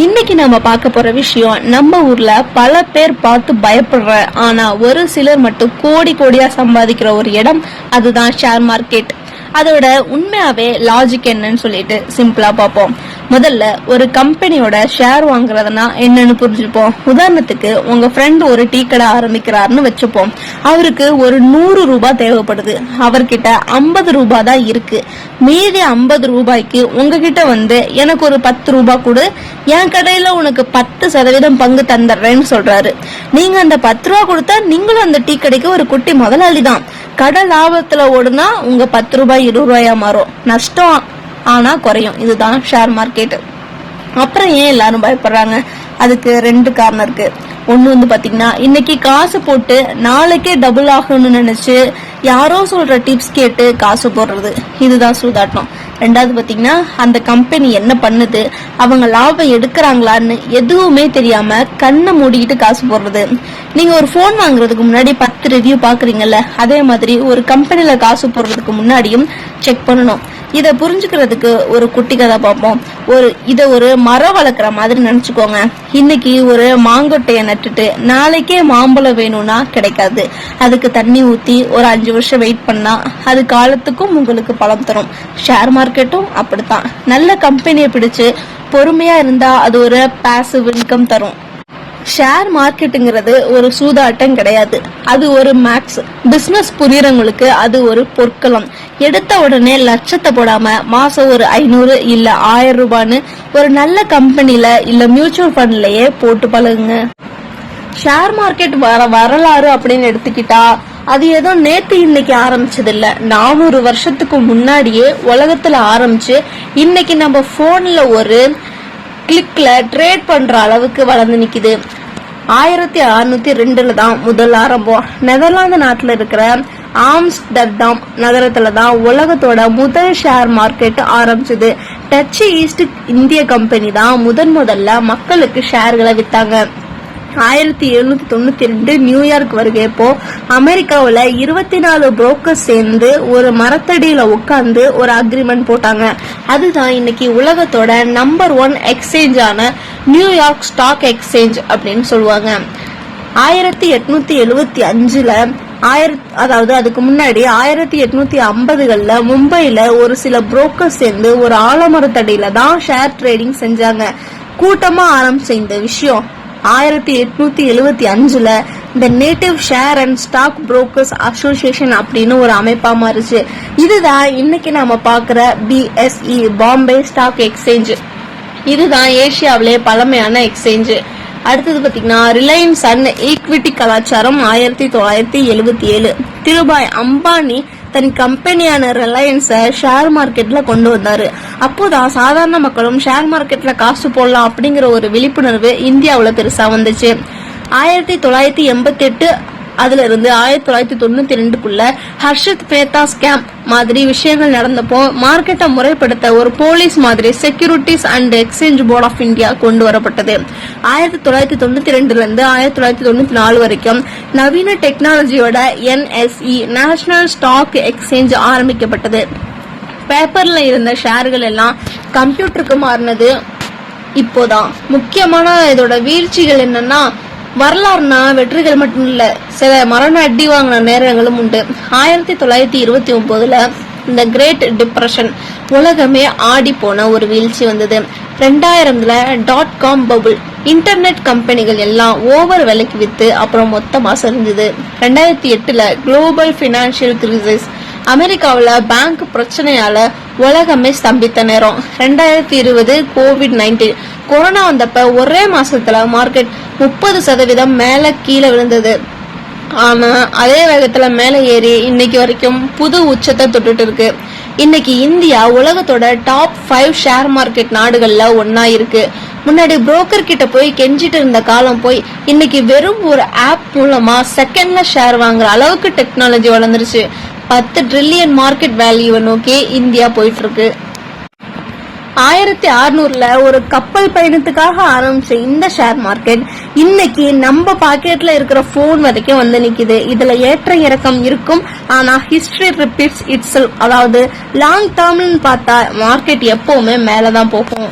இன்னைக்கு நம்ம பார்க்க போற விஷயம் நம்ம ஊர்ல பல பேர் பார்த்து பயப்படுற ஆனா ஒரு சிலர் மட்டும் கோடி கோடியா சம்பாதிக்கிற ஒரு இடம், அதுதான் ஷேர் மார்க்கெட். அதோட உண்மையாவே லாஜிக் என்னன்னு சொல்லிட்டு சிம்பிளா பார்ப்போம். முதல்ல ஒரு கம்பெனியோட ஷேர் வாங்குறதுனா என்னன்னு புரிஞ்சுப்போம். உதாரணத்துக்கு உங்க ஃப்ரெண்ட் ஒரு டீ கடை ஆரம்பிக்கிறாருன்னு வச்சுப்போம். அவருக்கு ஒரு 100 ரூபாய் தேவைப்படுது. அவர்கிட்ட 50 ரூபாய் தான் இருக்கு. மீதி 50 ரூபாய்க்கு உங்ககிட்ட வந்து எனக்கு ஒரு 10 ரூபாய் கொடு, என் கடையில உனக்கு 10% பங்கு தந்துடுறேன்னு சொல்றாரு. நீங்க அந்த 10 ரூபாய் கொடுத்தா நீங்களும் அந்த டீ கடைக்கு ஒரு குட்டி முதலாளி தான். கடை லாபத்துல ஓடுனா உங்க 10 ரூபாய் 20 ரூபாயா மாறும். நஷ்டம் ஆனா குறையும். இதுதான் ஷேர் மார்க்கெட். அப்புறம் ஏன் எல்லாரும் பயப்படுறாங்க? அதுக்கு 2 காரணம் இருக்கு. ஒண்ணு வந்து பாத்தீங்கன்னா, இன்னைக்கு காசு போட்டு நாளைக்கே டபுள் ஆகணும்னு நினைச்சு யாரோ சொல்ற டிப்ஸ் கேட்டு காசு போடுறது, இதுதான் சூதாட்டம். ரெண்டாவது பாத்தீங்கன்னா, அந்த கம்பெனி என்ன பண்ணுது, அவங்க லாபம் எடுக்கிறாங்களான்னு எதுவுமே தெரியாம கண்ணை மூடிக்கிட்டு காசு போடுறது. நீங்க ஒரு போன் வாங்குறதுக்கு முன்னாடி 10 ரிவ்யூ பாக்குறீங்கல்ல, அதே மாதிரி ஒரு கம்பெனில காசு போடுறதுக்கு முன்னாடியும் செக் பண்ணணும். இத புரிஞ்சுக்கிறதுக்கு ஒரு குட்டி கதை பார்ப்போம். இத ஒரு மரம் வளர்க்குற மாதிரி நினைச்சுக்கோங்க. இன்னைக்கு ஒரு மாங்கொட்டைய நட்டுட்டு நாளைக்கே மாம்பழம் வேணும்னா கிடைக்காது. அதுக்கு தண்ணி ஊத்தி ஒரு 5 வருஷம் வெயிட் பண்ணா அது காலத்துக்கும் உங்களுக்கு பலம் தரும். ஷேர் மார்க்கெட்டும் அப்படித்தான். நல்ல கம்பெனியை பிடிச்சு பொறுமையா இருந்தா அது ஒரு பாசிவ் இன்கம் தரும். ஷேர் மார்க்கெட்டுங்கிறது ஒரு சூதாட்டம் கிடையாது, அது ஒரு மேக்ஸ். பிசினஸ் புரியறவங்களுக்கு அது ஒரு பொற்களம். எடுத்த உடனே லட்சத்தை போடாம மாசம் ஒரு 500 இல்ல 1000 ரூபான்னு ஒரு நல்ல கம்பெனில இல்ல மியூச்சுவல் ஃபண்ட்லயே போட்டு பழகுங்க. ஷேர் மார்க்கெட் வரலாறு அப்படின்னு எடுத்துக்கிட்டா அது ஏதோ நேத்து இன்னைக்கு ஆரம்பிச்சது இல்ல. 400 வருஷத்துக்கு முன்னாடியே உலகத்துல ஆரம்பிச்சு இன்னைக்கு நம்ம போன்ல ஒரு கிளிக்ல ட்ரேட் பண்ற அளவுக்கு வளர்ந்து நிக்குது. 1602 தான் முதல் ஆரம்பம். நெதர்லாந்து நாட்டுல இருக்கிற ஆம்ஸ்டர்டாம் நகரத்துல தான் உலகத்தோட முதல் ஷேர் மார்க்கெட் ஆரம்பிச்சது. டச் ஈஸ்ட் இந்திய கம்பெனி தான் முதல்ல மக்களுக்கு ஷேர்களை வித்தாங்க. 1792 நியூயார்க் வருகைப்போ அமெரிக்காவுல 24 புரோக்கர் சேர்ந்து ஒரு மரத்தடியில உட்கார்ந்து ஒரு அக்ரிமெண்ட் போட்டாங்க. அதுதான் இன்னைக்கு உலகத்தோட நம்பர் 1 எக்ஸ்சேஞ்சான நியூயார்க் ஸ்டாக் எக்ஸ்சேஞ்ச் அப்படின்னு சொல்லுவாங்க. 1875ல அதாவது அதுக்கு முன்னாடி 1850கள்ல மும்பைல ஒரு சில புரோக்கர் சேர்ந்து ஒரு ஆலமரத்தடியில தான் ஷேர் ட்ரேடிங் செஞ்சாங்க. கூட்டமா ஆரம்பிச்ச இந்த விஷயம் 1875ல இந்த native share and stock brokers association அப்படின்னு ஒரு அமைப்பா மாறுச்சு. இதுதான் இன்னைக்கு நாம பாக்குற BSE, பாம்பே ஸ்டாக் எக்ஸ்சேஞ்ச். இதுதான் ஏசியாவிலே பழமையான எக்ஸ்சேஞ்ச். அடுத்தது பாத்தீங்கன்னா, ரிலையன்ஸ் அண்ட் ஈக்விட்டி கலாச்சாரம் 1977. திருபாய் அம்பானி தன் கம்பெனியான ரிலையன்ஸ ஷேர் மார்க்கெட்ல கொண்டு வந்தாரு. அப்போதான் சாதாரண மக்களும் ஷேர் மார்க்கெட்ல காசு போடலாம் அப்படிங்கிற ஒரு விழிப்புணர்வு இந்தியாவுல பெருசா வந்துச்சு. 1988 அதுல இருந்து 1992க்குள்ள ஹர்ஷத் மேத்தா ஸ்கேம் மாதிரி விஷயங்கள் நடந்தப்போ மார்க்கெட்டை முறைப்படுத்த ஒரு போலீஸ் மாதிரி securities and exchange board of India கொண்டு வரப்பட்டது. 1992ல இருந்து 1994 வரைக்கும் நவீன டெக்னாலஜியோட NSE நேஷனல் ஸ்டாக் எக்ஸ்சேஞ்ச் ஆரம்பிக்கப்பட்டது. பேப்பர்ல இருந்த ஷேர்கள் எல்லாம் கம்ப்யூட்டருக்கு மாறினது இப்போதான். முக்கியமான இதோட வீழ்ச்சிகள் என்னன்னா, வரலாறுனா வெற்றிகள் மட்டும் இல்ல, சில மரண அடி வாங்கின நேரங்களும் உண்டு. 1929ல இந்த கிரேட் டிப்ரெஷன் உலகமே ஆடி போன ஒரு வீழ்ச்சி வந்தது. 2000ல .com பபுள், இன்டர்நெட் கம்பெனிகள் எல்லாம் ஓவர் விலைக்கு வித்து அப்புறம் மொத்தமா சரிஞ்சது. 2008ல குளோபல் பினான்சியல் கிரைசிஸ், அமெரிக்காவுல பேங்க் பிரச்சனையால உலகமே ஸ்தம்பித்த நேரம். 2020 COVID-19 கொரோனா வந்தப்ப ஒரே மாசத்துல மார்க்கெட் 30% மேல கீழே விழுந்தது. ஆனா அதே வேகத்துல மேல ஏறி இன்னைக்கு வரைக்கும் புது உச்சத்தை தொட்டுட்டு இருக்கு. இன்னைக்கு இந்தியா உலகத்தோட டாப் 5 ஷேர் மார்க்கெட் நாடுகள்ல ஒன்னா இருக்கு. முன்னாடி புரோக்கர் கிட்ட போய் கெஞ்சிட்டு இருந்த காலம் போய் இன்னைக்கு வெறும் ஒரு ஆப் மூலமா செகண்ட்ல ஷேர் வாங்குற அளவுக்கு டெக்னாலஜி வளர்ந்துருச்சு. 10 ட்ரில்லியன் மார்க்கெட் வேல்யூவை நோக்கி இந்தியா போயிட்டு இருக்கு. 1600ல ஒரு கப்பல் பயணத்துக்காக ஆரம்பிச்ச இந்த ஷேர் மார்க்கெட் இன்னைக்கு நம்ம பாக்கெட்ல இருக்கிற போன் வரைக்கும் வந்து நிக்குது. இதுல ஏற்ற இறக்கம் இருக்கும், ஆனா ஹிஸ்டரி ரிப்பீட்ஸ் இட்செல்ஃப். அதாவது லாங் டேர்ம்னு பார்த்தா மார்க்கெட் எப்பவுமே மேலதான் போகும்.